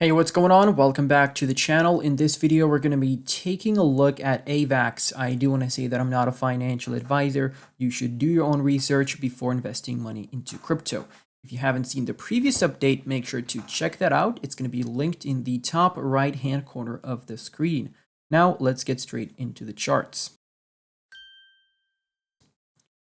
Hey, what's going on? Welcome back to the channel. In this video, we're going to be taking a look at Avax. I do want to say that I'm not a financial advisor. You should do your own research before investing money into crypto. If you haven't seen the previous update, make sure to check that out. It's going to be linked in the top right-hand corner of the screen. Now, let's get straight into the charts.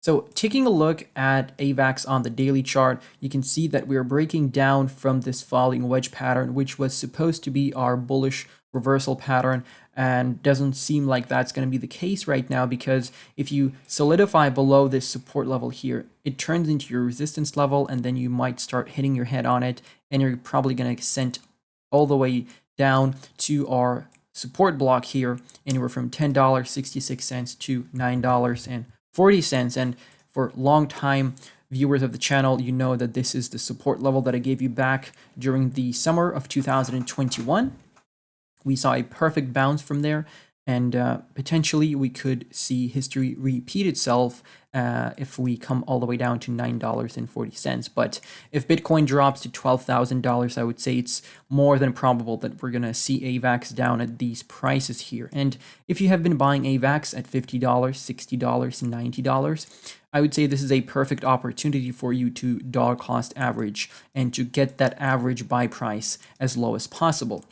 So taking a look at Avax on the daily chart, you can see that we are breaking down from this falling wedge pattern, which was supposed to be our bullish reversal pattern, and doesn't seem like that's going to be the case right now, because if you solidify below this support level here, it turns into your resistance level, and then you might start hitting your head on it, and you're probably going to ascend all the way down to our support block here, anywhere from $10.66 to $9.40. And for long time viewers of the channel, you know that this is the support level that I gave you back during the summer of 2021. We saw a perfect bounce from there, and potentially we could see history repeat itself if we come all the way down to $9.40. But if Bitcoin drops to $12,000, I would say it's more than probable that we're going to see AVAX down at these prices here. And if you have been buying AVAX at $50, $60, and $90, I would say this is a perfect opportunity for you to dollar cost average and to get that average buy price as low as possible.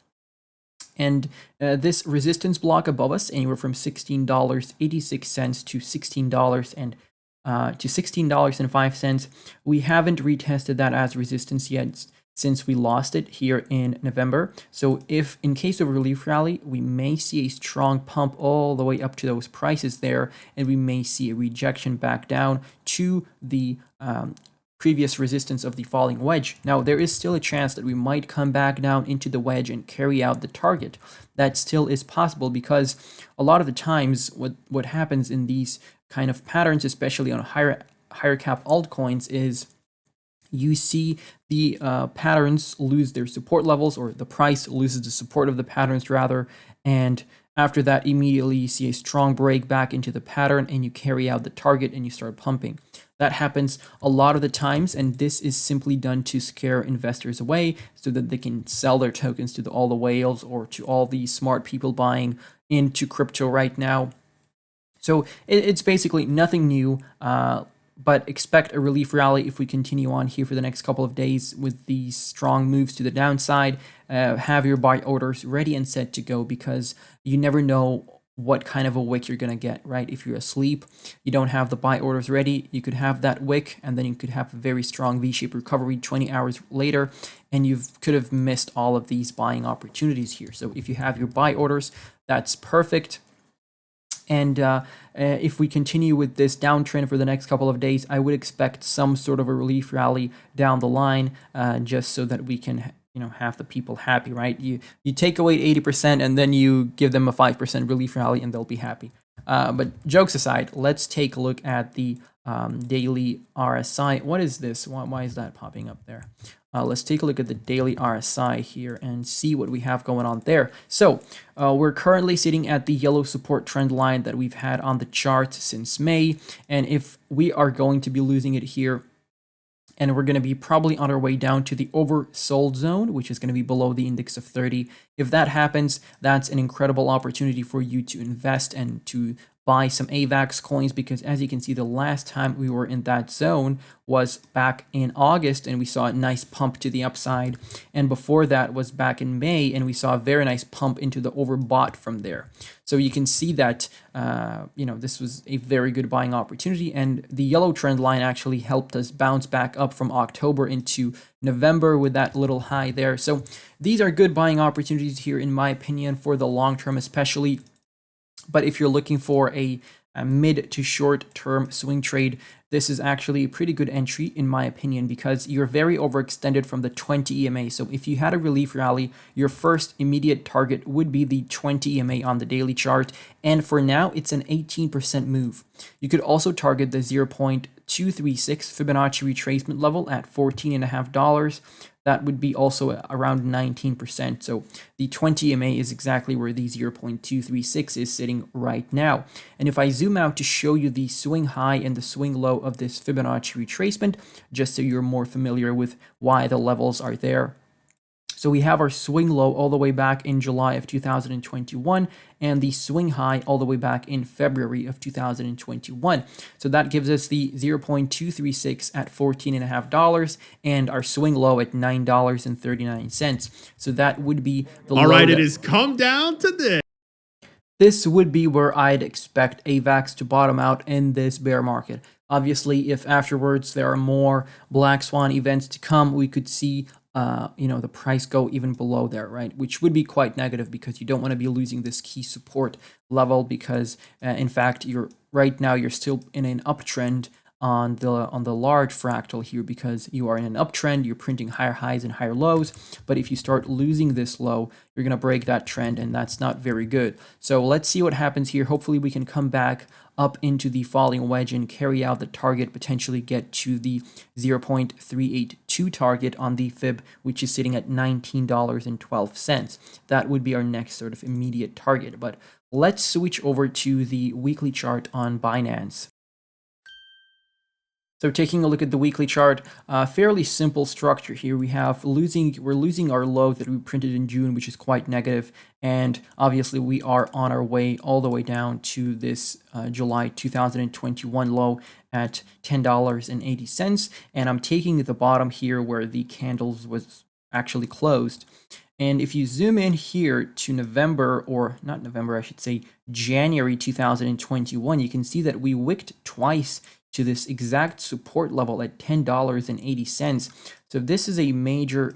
And this resistance block above us, anywhere from $16.86 to $16.05, we haven't retested that as resistance yet since we lost it here in November. So if in case of relief rally, we may see a strong pump all the way up to those prices there, and we may see a rejection back down to the previous resistance of the falling wedge. Now, there is still a chance that we might come back down into the wedge and carry out the target. That still is possible, because a lot of the times what happens in these kind of patterns, especially on higher cap altcoins, is you see the patterns lose their support levels, or the price loses the support of the patterns rather, and after that, immediately you see a strong break back into the pattern, and you carry out the target and you start pumping. That happens a lot of the times, and this is simply done to scare investors away so that they can sell their tokens to all the whales or to all the smart people buying into crypto right now. So it's basically nothing new, but expect a relief rally if we continue on here for the next couple of days with these strong moves to the downside. Have your buy orders ready and set to go, because you never know what kind of a wick you're going to get, right? If you're asleep, you don't have the buy orders ready, you could have that wick, and then you could have a very strong V-shaped recovery 20 hours later, and you could have missed all of these buying opportunities here. So if you have your buy orders, that's perfect. And if we continue with this downtrend for the next couple of days, I would expect some sort of a relief rally down the line, just so that we can have the people happy, right? You take away 80% and then you give them a 5% relief rally and they'll be happy. But jokes aside, let's take a look at the daily RSI. What is this? Why is that popping up there? Let's take a look at the daily RSI here and see what we have going on there. So we're currently sitting at the yellow support trend line that we've had on the chart since May. And if we are going to be losing it here, and we're going to be probably on our way down to the oversold zone, which is going to be below the index of 30. If that happens, that's an incredible opportunity for you to invest and to buy some AVAX coins, because as you can see, the last time we were in that zone was back in August, and we saw a nice pump to the upside. And before that was back in May, and we saw a very nice pump into the overbought from there. So you can see that this was a very good buying opportunity, and the yellow trend line actually helped us bounce back up from October into November with that little high there. So these are good buying opportunities here, in my opinion, for the long term especially. But if you're looking for a mid to short term swing trade, this is actually a pretty good entry in my opinion, because you're very overextended from the 20 EMA. So if you had a relief rally, your first immediate target would be the 20 EMA on the daily chart. And for now, it's an 18% move. You could also target the 0.236 Fibonacci retracement level at $14.50. That would be also around 19%. So the 20 EMA is exactly where the 0.236 is sitting right now. And if I zoom out to show you the swing high and the swing low of this Fibonacci retracement, just so you're more familiar with why the levels are there. So we have our swing low all the way back in July of 2021 and the swing high all the way back in February of 2021. So that gives us the 0.236 at $14.50 and our swing low at $9.39. So that would be the all low. Right, it has come down to this. This would be where I'd expect Avax to bottom out in this bear market. Obviously, if afterwards there are more black swan events to come, we could see the price go even below there, right? Which would be quite negative because you don't want to be losing this key support level because, in fact, right now you're still in an uptrend on the large fractal here because you are in an uptrend, you're printing higher highs and higher lows. But if you start losing this low, you're going to break that trend, and that's not very good. So let's see what happens here. Hopefully we can come back up into the falling wedge and carry out the target, potentially get to the 0.382 target on the fib, which is sitting at $19.12. That would be our next sort of immediate target. But let's switch over to the weekly chart on Binance. So taking a look at the weekly chart, fairly simple structure here. We're losing our low that we printed in June, which is quite negative, and obviously we are on our way all the way down to this July 2021 low at $10.80, and I'm taking the bottom here where the candles was actually closed. And if you zoom in here to November, or not November, I should say January 2021, you can see that we wicked twice to this exact support level at $10.80. So this is a major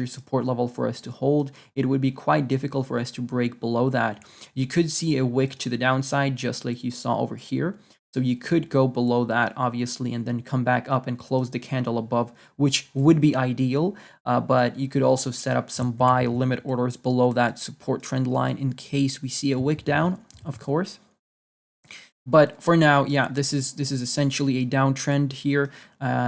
support level for us to hold. It would be quite difficult for us to break below that. You could see a wick to the downside, just like you saw over here. So you could go below that, obviously, and then come back up and close the candle above, which would be ideal. But you could also set up some buy limit orders below that support trend line in case we see a wick down, of course. But for now, yeah, this is essentially a downtrend here.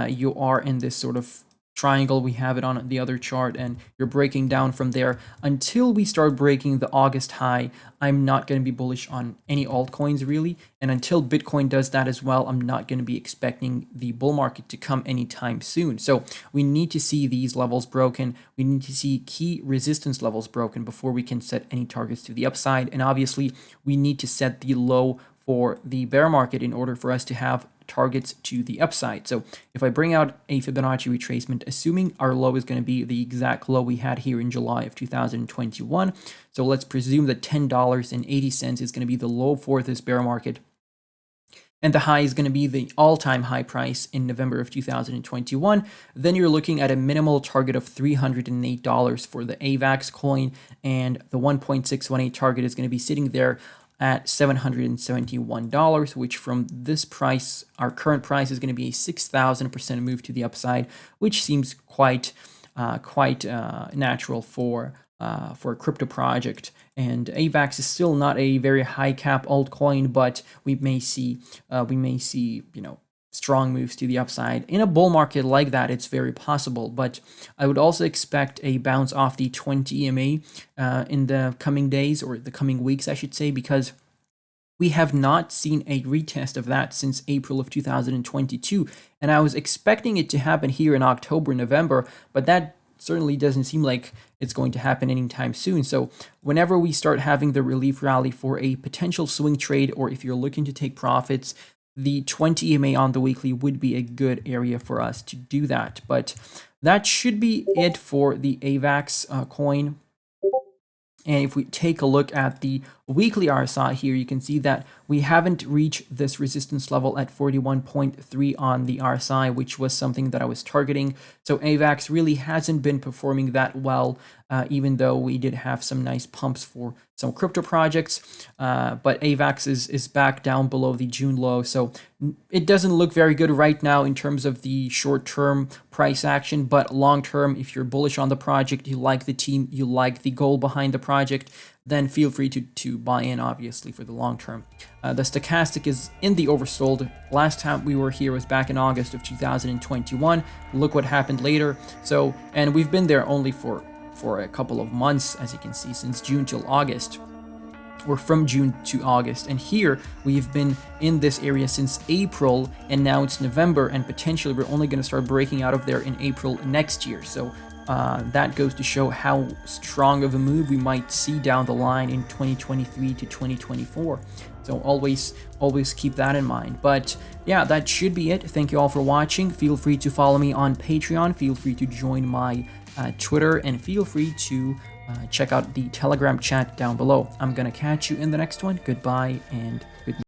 You are in this sort of triangle. We have it on the other chart, and you're breaking down from there until we start breaking the August high. I'm not going to be bullish on any altcoins really, and until Bitcoin does that as well, I'm not going to be expecting the bull market to come anytime soon. So we need to see these levels broken. We need to see key resistance levels broken before we can set any targets to the upside, and obviously we need to set the low for the bear market in order for us to have targets to the upside. So if I bring out a Fibonacci retracement, assuming our low is going to be the exact low we had here in July of 2021, so let's presume that $10.80 is going to be the low for this bear market, and the high is going to be the all-time high price in November of 2021, then you're looking at a minimal target of $308 for the Avax coin, and the 1.618 target is going to be sitting there at $771, which from this price, our current price, is going to be a 6,000% move to the upside, which seems quite natural for a crypto project. And Avax is still not a very high cap altcoin, but we may see strong moves to the upside. In a bull market like that, it's very possible, but I would also expect a bounce off the 20 EMA in the coming days, or the coming weeks, I should say, because we have not seen a retest of that since April of 2022, and I was expecting it to happen here in October, November, but that certainly doesn't seem like it's going to happen anytime soon. So whenever we start having the relief rally for a potential swing trade, or if you're looking to take profits, the 20 EMA on the weekly would be a good area for us to do that. But that should be it for the Avax coin. And if we take a look at the weekly RSI here, you can see that we haven't reached this resistance level at 41.3 on the RSI, which was something that I was targeting. So Avax really hasn't been performing that well, even though we did have some nice pumps for some crypto projects. But Avax is back down below the June low. So it doesn't look very good right now in terms of the short-term price action, but long-term, if you're bullish on the project, you like the team, you like the goal behind the project, then feel free to buy in, obviously, for the long term. The stochastic is in the oversold. Last time we were here was back in August of 2021. Look what happened later. So, and we've been there only for a couple of months, as you can see, since June till August, or from June to August. And here we've been in this area since April, and now it's November, and potentially we're only going to start breaking out of there in April next year. So that goes to show how strong of a move we might see down the line in 2023 to 2024. So always keep that in mind. But yeah, that should be it. Thank you all for watching. Feel free to follow me on Patreon. Feel free to join my Twitter, and feel free to check out the Telegram chat down below. I'm gonna catch you in the next one. Goodbye and good night.